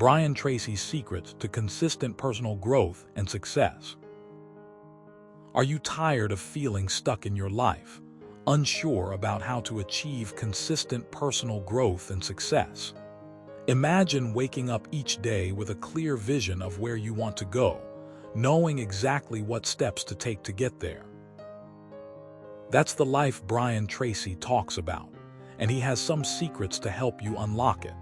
Brian Tracy's secrets to consistent personal growth and success. Are you tired of feeling stuck in your life, unsure about how to achieve consistent personal growth and success? Imagine waking up each day with a clear vision of where you want to go, knowing exactly what steps to take to get there. That's the life Brian Tracy talks about, and he has some secrets to help you unlock it.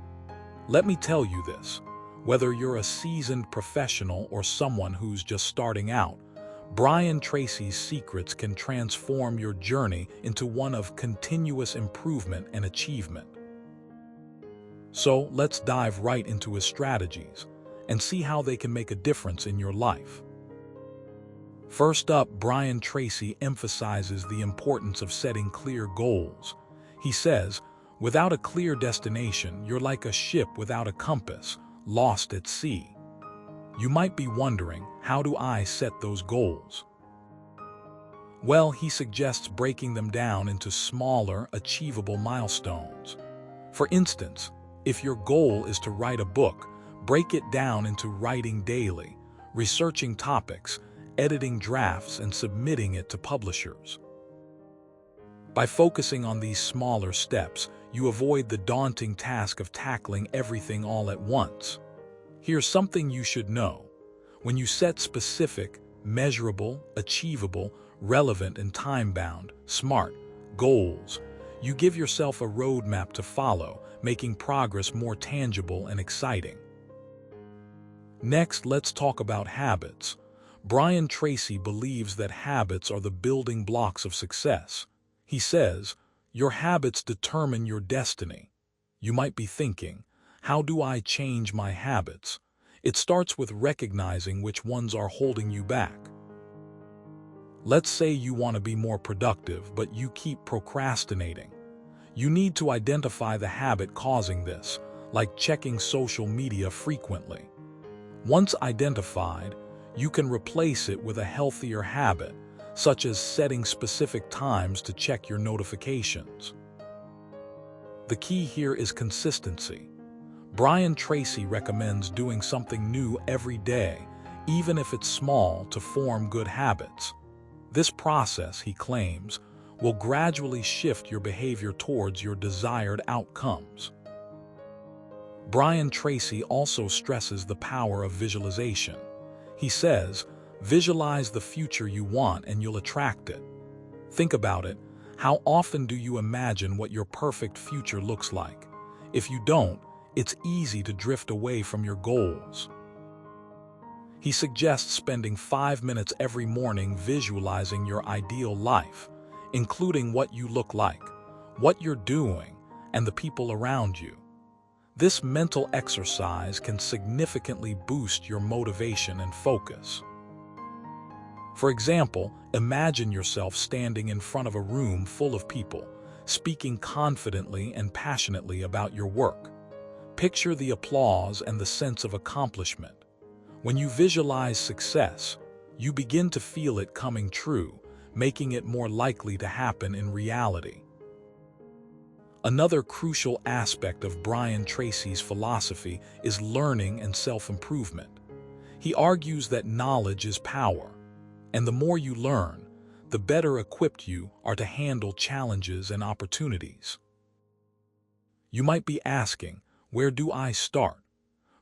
Let me tell you this, whether you're a seasoned professional or someone who's just starting out, Brian Tracy's secrets can transform your journey into one of continuous improvement and achievement. So let's dive right into his strategies and see how they can make a difference in your life. First up, Brian Tracy emphasizes the importance of setting clear goals. He says, without a clear destination, you're like a ship without a compass, lost at sea. You might be wondering, how do I set those goals? Well, he suggests breaking them down into smaller, achievable milestones. For instance, if your goal is to write a book, break it down into writing daily, researching topics, editing drafts, and submitting it to publishers. By focusing on these smaller steps, you avoid the daunting task of tackling everything all at once. Here's something you should know. When you set specific, measurable, achievable, relevant, and time-bound, SMART goals, you give yourself a roadmap to follow, making progress more tangible and exciting. Next, let's talk about habits. Brian Tracy believes that habits are the building blocks of success. He says, your habits determine your destiny. You might be thinking, how do I change my habits? It starts with recognizing which ones are holding you back. Let's say you want to be more productive, but you keep procrastinating. You need to identify the habit causing this, like checking social media frequently. Once identified, you can replace it with a healthier habit, such as setting specific times to check your notifications. The key here is consistency. Brian Tracy recommends doing something new every day, even if it's small, to form good habits. This process, he claims, will gradually shift your behavior towards your desired outcomes. Brian Tracy also stresses the power of visualization. He says, visualize the future you want and you'll attract it. Think about it. How often do you imagine what your perfect future looks like? If you don't, it's easy to drift away from your goals. He suggests spending 5 minutes every morning visualizing your ideal life, including what you look like, what you're doing, and the people around you. This mental exercise can significantly boost your motivation and focus. For example, imagine yourself standing in front of a room full of people, speaking confidently and passionately about your work. Picture the applause and the sense of accomplishment. When you visualize success, you begin to feel it coming true, making it more likely to happen in reality. Another crucial aspect of Brian Tracy's philosophy is learning and self-improvement. He argues that knowledge is power, and the more you learn, the better equipped you are to handle challenges and opportunities. You might be asking, where do I start?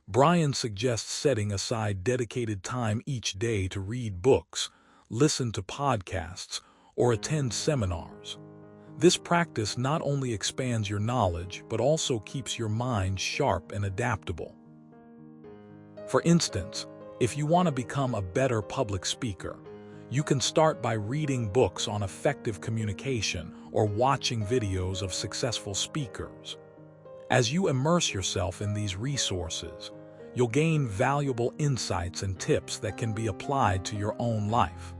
Brian suggests setting aside dedicated time each day to read books, listen to podcasts, or attend seminars. This practice not only expands your knowledge, but also keeps your mind sharp and adaptable. For instance, if you want to become a better public speaker, you can start by reading books on effective communication or watching videos of successful speakers. As you immerse yourself in these resources, you'll gain valuable insights and tips that can be applied to your own life.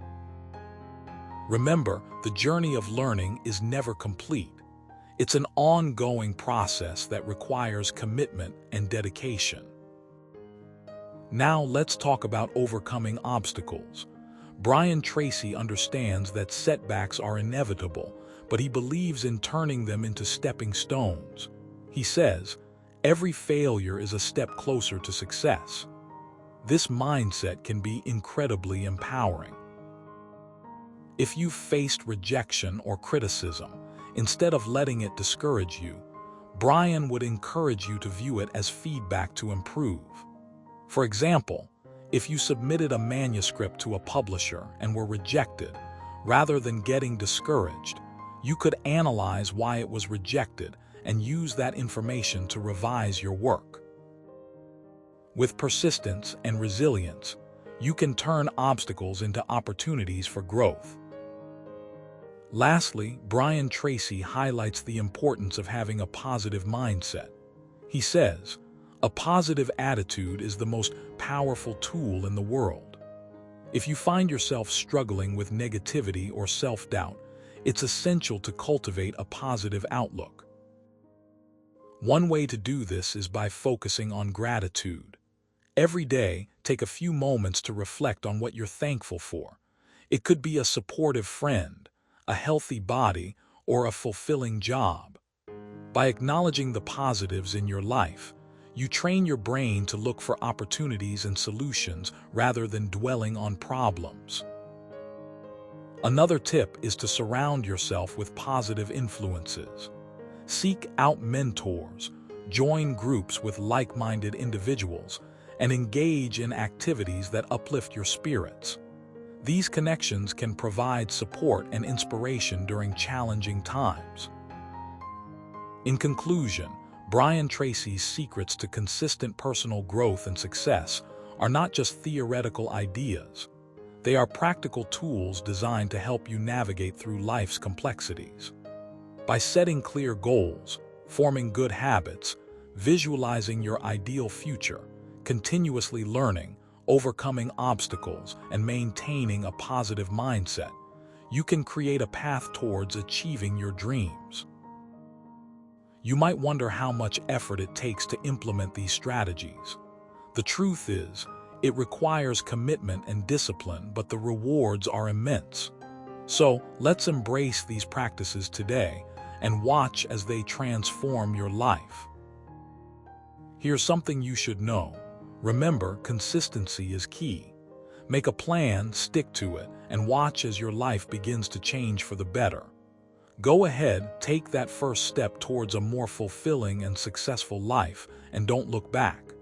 Remember, the journey of learning is never complete. It's an ongoing process that requires commitment and dedication. Now let's talk about overcoming obstacles. Brian Tracy understands that setbacks are inevitable, but he believes in turning them into stepping stones. He says, Every failure is a step closer to success. This mindset can be incredibly empowering. If you've faced rejection or criticism, instead of letting it discourage you, Brian would encourage you to view it as feedback to improve. For example, if you submitted a manuscript to a publisher and were rejected, rather than getting discouraged, you could analyze why it was rejected and use that information to revise your work. With persistence and resilience, you can turn obstacles into opportunities for growth. Lastly, Brian Tracy highlights the importance of having a positive mindset. He says, "A positive attitude is the most powerful tool in the world." If you find yourself struggling with negativity or self-doubt, it's essential to cultivate a positive outlook. One way to do this is by focusing on gratitude. Every day, take a few moments to reflect on what you're thankful for. It could be a supportive friend, a healthy body, or a fulfilling job. By acknowledging the positives in your life, you train your brain to look for opportunities and solutions rather than dwelling on problems. Another tip is to surround yourself with positive influences. Seek out mentors, join groups with like-minded individuals, and engage in activities that uplift your spirits. These connections can provide support and inspiration during challenging times. In conclusion, Brian Tracy's secrets to consistent personal growth and success are not just theoretical ideas. They are practical tools designed to help you navigate through life's complexities. By setting clear goals, forming good habits, visualizing your ideal future, continuously learning, overcoming obstacles, and maintaining a positive mindset, you can create a path towards achieving your dreams. You might wonder how much effort it takes to implement these strategies. The truth is, it requires commitment and discipline, but the rewards are immense. So, let's embrace these practices today and watch as they transform your life. Here's something you should know. Remember, consistency is key. Make a plan, stick to it, and watch as your life begins to change for the better. Go ahead, take that first step towards a more fulfilling and successful life, and don't look back.